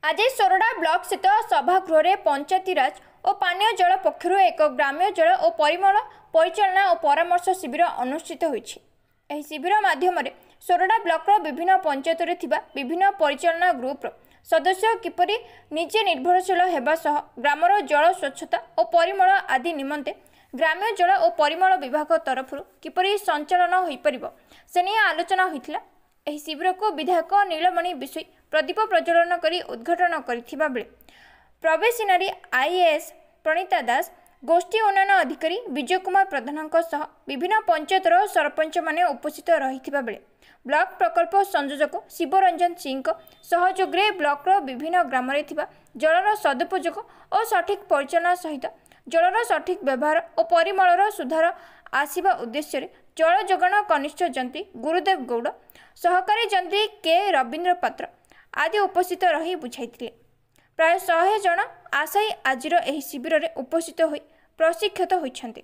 आज सोरडा ब्लॉक स्थित सभागृह पंचायतीराज और पानीय जल पक्षर एक ग्राम्य जल और परिमल परिचालना और परामर्श शिविर अनुष्ठित होती। शिविर माध्यम सोरडा ब्लॉक विभिन्न पंचायत विभिन्न परिचालना ग्रुप सदस्य किपरि निजे निर्भरशील होगा सह ग्रामर जल स्वच्छता और परिमल आदि निमंते ग्राम्य जल और परिमल विभाग तरफ किपरि संचालन हो पार से नहीं आलोचना होता। शिविर को विधायक नीलमणि विषय प्रदीप प्रज्वलन कर उद्घाटन करथिबा बेले प्रवेशनारी आईएएस प्रणीता दास गोष्ठी उन्नयन अधिकारी विजय कुमार प्रधान सह विभिन्न पंचायतर सरपंच माने उपस्थित रहिथिबा बेले ब्लॉक प्रकल्प संयोजक शिवरंजन सिंह सहयोग ब्लॉक विभिन्न ग्राम जलर सदुपयोग और सठिक परिचालना सहित जलर सठिक व्यवहार और परिमलर सुधार आसिबा उद्देश्य जल जोगाण कनिष्ठ जंत्री गुरुदेव गौड़ सहकारी जंत्री के रवींद्र पात्र आदि उपस्थित रही बुझाई। प्राय 100 जन आशायी आजिर एही शिविर में उपस्थित होई प्रशिक्षित होइछन्ते।